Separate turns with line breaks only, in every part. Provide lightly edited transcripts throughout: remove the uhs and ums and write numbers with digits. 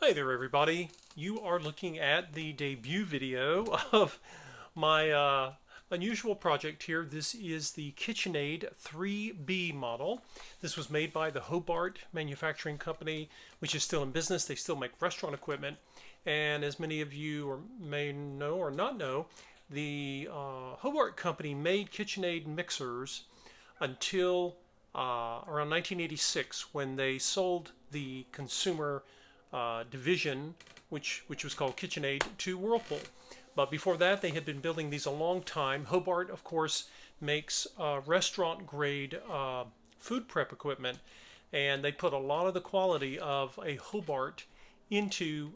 Hi there, everybody. You are looking at the debut video of my unusual project here. This is the Kitchenaid 3B model. This was made by the Hobart Manufacturing Company, which is still in business. They still make restaurant equipment. And as many of you may know or not know, the Hobart Company made Kitchenaid mixers until around 1986 when they sold the consumer division, which was called Kitchenaid, to Whirlpool. But before that, they had been building these a long time. Hobart, of course, makes restaurant grade food prep equipment, and they put a lot of the quality of a Hobart into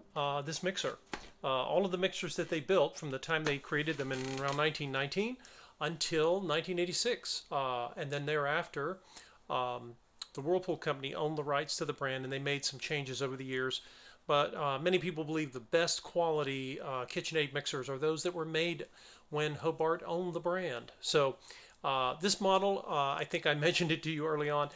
this mixer. All of the mixers that they built from the time they created them in around 1919 until 1986, and then thereafter, the Whirlpool company owned the rights to the brand, and they made some changes over the years. But many people believe the best quality KitchenAid mixers are those that were made when Hobart owned the brand. So this model, I think I mentioned it to you early on,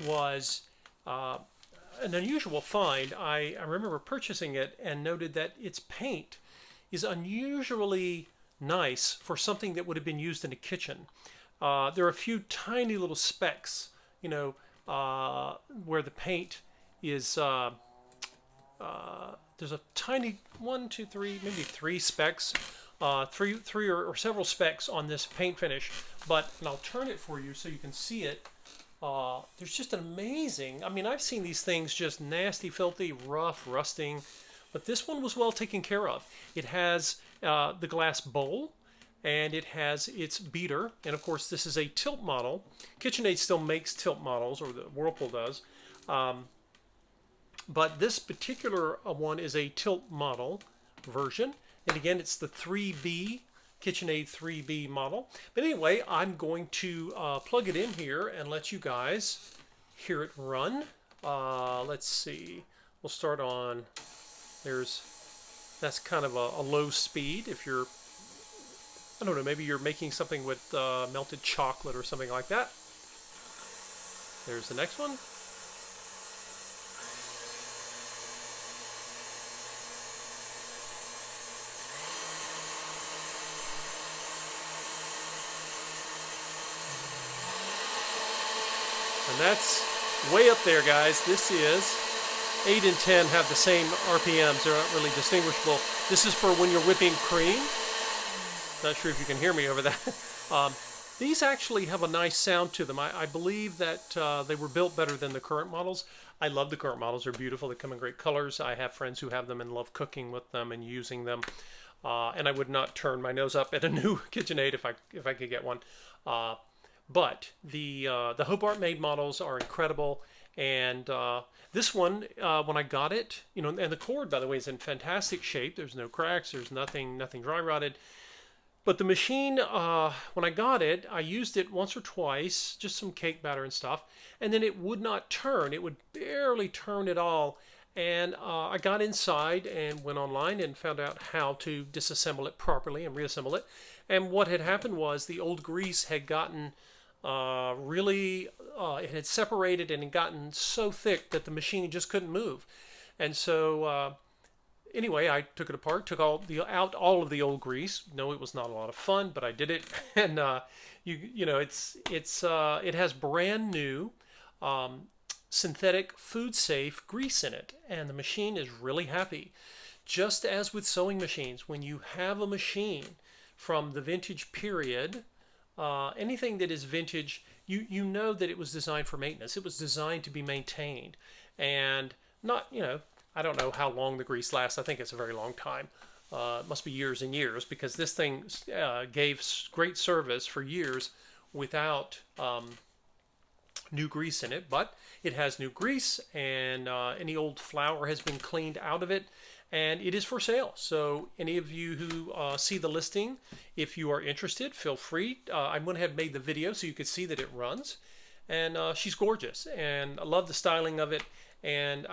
was an unusual find. I remember purchasing it and noted that its paint is unusually nice for something that would have been used in a kitchen. There are a few tiny little specks, where the paint is, there's a tiny one, two, three, maybe three specks, three or several specks on this paint finish. And I'll turn it for you so you can see it. There's just an amazing, I mean, I've seen these things just nasty, filthy, rough, rusting, but this one was well taken care of. It has the glass bowl, and it has its beater, and of course this is a tilt model. KitchenAid still makes tilt models, or the Whirlpool does, but this particular one is a tilt model version, and again it's the 3B, KitchenAid 3B model. But anyway, I'm going to plug it in here and let you guys hear it run. Let's see, we'll start on, that's kind of a low speed if you're, I don't know, maybe you're making something with melted chocolate or something like that. There's the next one. And that's way up there, guys. This is 8 and 10 have the same RPMs. They're not really distinguishable. This is for when you're whipping cream. Not sure if you can hear me over that. These actually have a nice sound to them. I believe that they were built better than the current models. I love the current models. They're beautiful. They come in great colors. I have friends who have them and love cooking with them and using them. And I would not turn my nose up at a new KitchenAid if I could get one. But the Hobart made models are incredible. And this one, when I got it, and the cord, by the way, is in fantastic shape. There's no cracks. There's nothing dry rotted. But the machine, when I got it, I used it once or twice, just some cake batter and stuff, and then it would not turn. It would barely turn at all. And I got inside and went online and found out how to disassemble it properly and reassemble it. And what had happened was the old grease had gotten it had separated and had gotten so thick that the machine just couldn't move. And so anyway, I took it apart, took out all of the old grease. No, it was not a lot of fun, but I did it. And it has brand new synthetic food safe grease in it, and the machine is really happy. Just as with sewing machines, when you have a machine from the vintage period, anything that is vintage, you know that it was designed for maintenance. It was designed to be maintained, and not, I don't know how long the grease lasts. I think it's a very long time. It must be years and years, because this thing gave great service for years without new grease in it. But it has new grease, and any old flour has been cleaned out of it, and it is for sale. So any of you who see the listing, if you are interested, feel free. I went ahead and made the video so you could see that it runs, and she's gorgeous, and I love the styling of it. And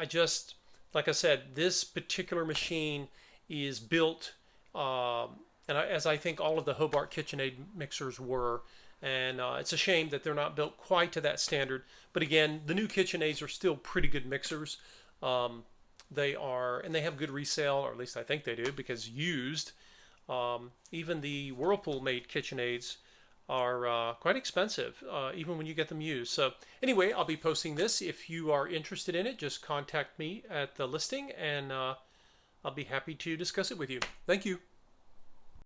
like I said, this particular machine is built, as I think all of the Hobart KitchenAid mixers were, and it's a shame that they're not built quite to that standard. But again, the new KitchenAids are still pretty good mixers. And they have good resale, or at least I think they do, because used, even the Whirlpool made KitchenAids are quite expensive, even when you get them used. So anyway, I'll be posting this. If you are interested in it, just contact me at the listing, and I'll be happy to discuss it with you. Thank you.